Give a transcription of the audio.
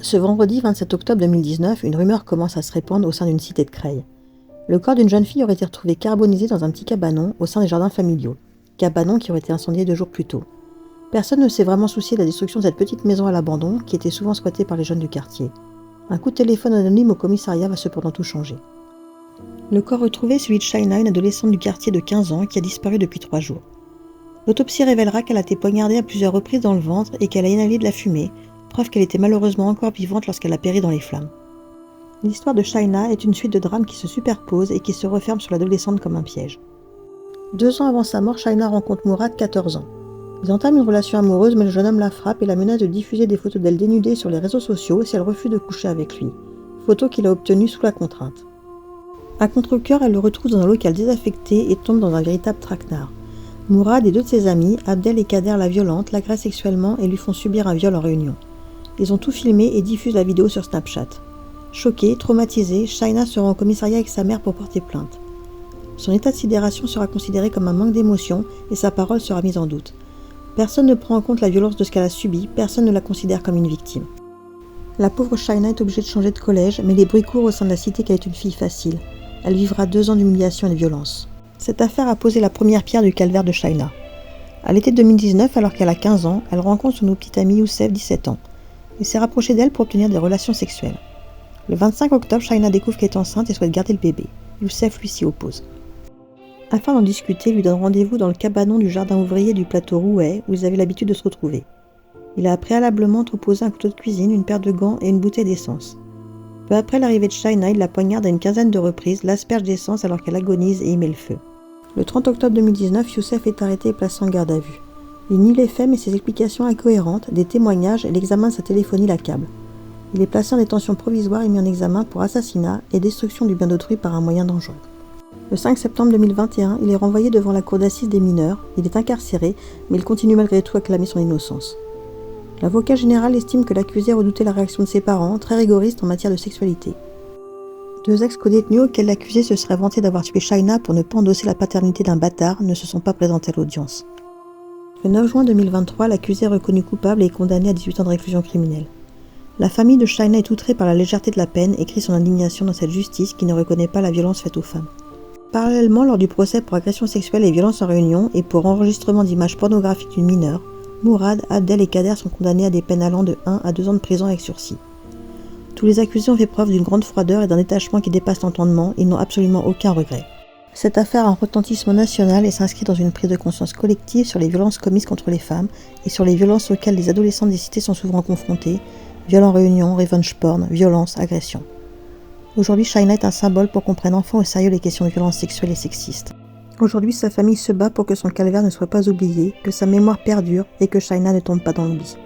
Ce vendredi 27 octobre 2019, une rumeur commence à se répandre au sein d'une cité de Creil. Le corps d'une jeune fille aurait été retrouvé carbonisé dans un petit cabanon au sein des jardins familiaux. Cabanon qui aurait été incendié 2 jours plus tôt. Personne ne s'est vraiment soucié de la destruction de cette petite maison à l'abandon qui était souvent squattée par les jeunes du quartier. Un coup de téléphone anonyme au commissariat va cependant tout changer. Le corps retrouvé est celui de Shaina, une adolescente du quartier de 15 ans qui a disparu depuis 3 jours. L'autopsie révélera qu'elle a été poignardée à plusieurs reprises dans le ventre et qu'elle a inhalé de la fumée, preuve qu'elle était malheureusement encore vivante lorsqu'elle a péri dans les flammes. L'histoire de Shaina est une suite de drames qui se superposent et qui se referment sur l'adolescente comme un piège. 2 ans avant sa mort, Shaina rencontre Mourad, 14 ans. Ils entament une relation amoureuse, mais le jeune homme la frappe et la menace de diffuser des photos d'elle dénudée sur les réseaux sociaux si elle refuse de coucher avec lui. Photos qu'il a obtenues sous la contrainte. À contre-cœur, elle le retrouve dans un local désaffecté et tombe dans un véritable traquenard. Mourad et 2 de ses amis, Abdel et Kader la violentent, l'agressent sexuellement et lui font subir un viol en réunion. Ils ont tout filmé et diffusent la vidéo sur Snapchat. Choquée, traumatisée, Shaina se rend au commissariat avec sa mère pour porter plainte. Son état de sidération sera considéré comme un manque d'émotion et sa parole sera mise en doute. Personne ne prend en compte la violence de ce qu'elle a subi, personne ne la considère comme une victime. La pauvre Shaina est obligée de changer de collège, mais les bruits courent au sein de la cité qu'elle est une fille facile. Elle vivra 2 ans d'humiliation et de violence. Cette affaire a posé la première pierre du calvaire de Shaina. À l'été 2019, alors qu'elle a 15 ans, elle rencontre son petit ami Youssef, 17 ans. Il s'est rapproché d'elle pour obtenir des relations sexuelles. Le 25 octobre, Shaina découvre qu'elle est enceinte et souhaite garder le bébé. Youssef lui s'y oppose. Afin d'en discuter, il lui donne rendez-vous dans le cabanon du jardin ouvrier du plateau Rouet, où ils avaient l'habitude de se retrouver. Il a préalablement entreposé un couteau de cuisine, une paire de gants et une bouteille d'essence. Peu après l'arrivée de Shaina, il la poignarde à une quinzaine de reprises, l'asperge d'essence alors qu'elle agonise et y met le feu. Le 30 octobre 2019, Youssef est arrêté et placé en garde à vue. Il nie les faits, mais ses explications incohérentes, des témoignages et l'examen de sa téléphonie l'accablent. Il est placé en détention provisoire et mis en examen pour assassinat et destruction du bien d'autrui par un moyen dangereux. Le 5 septembre 2021, il est renvoyé devant la cour d'assises des mineurs. Il est incarcéré, mais il continue malgré tout à clamer son innocence. L'avocat général estime que l'accusé redoutait la réaction de ses parents, très rigoristes en matière de sexualité. 2 ex-codétenus auxquels l'accusé se serait vanté d'avoir tué Shaina pour ne pas endosser la paternité d'un bâtard ne se sont pas présentés à l'audience. Le 9 juin 2023, l'accusé est reconnu coupable et est condamné à 18 ans de réclusion criminelle. La famille de Shaina est outrée par la légèreté de la peine et crie son indignation dans cette justice qui ne reconnaît pas la violence faite aux femmes. Parallèlement, lors du procès pour agression sexuelle et violence en réunion et pour enregistrement d'images pornographiques d'une mineure, Mourad, Abdel et Kader sont condamnés à des peines allant de 1 à 2 ans de prison avec sursis. Tous les accusés ont fait preuve d'une grande froideur et d'un détachement qui dépasse l'entendement, ils n'ont absolument aucun regret. Cette affaire a un retentissement national et s'inscrit dans une prise de conscience collective sur les violences commises contre les femmes et sur les violences auxquelles les adolescents des cités sont souvent confrontés, viols en réunion, revenge porn, violence, agression. Aujourd'hui, Shaina est un symbole pour qu'on prenne enfin au sérieux les questions de violences sexuelles et sexistes. Aujourd'hui, sa famille se bat pour que son calvaire ne soit pas oublié, que sa mémoire perdure et que Shaina ne tombe pas dans l'oubli.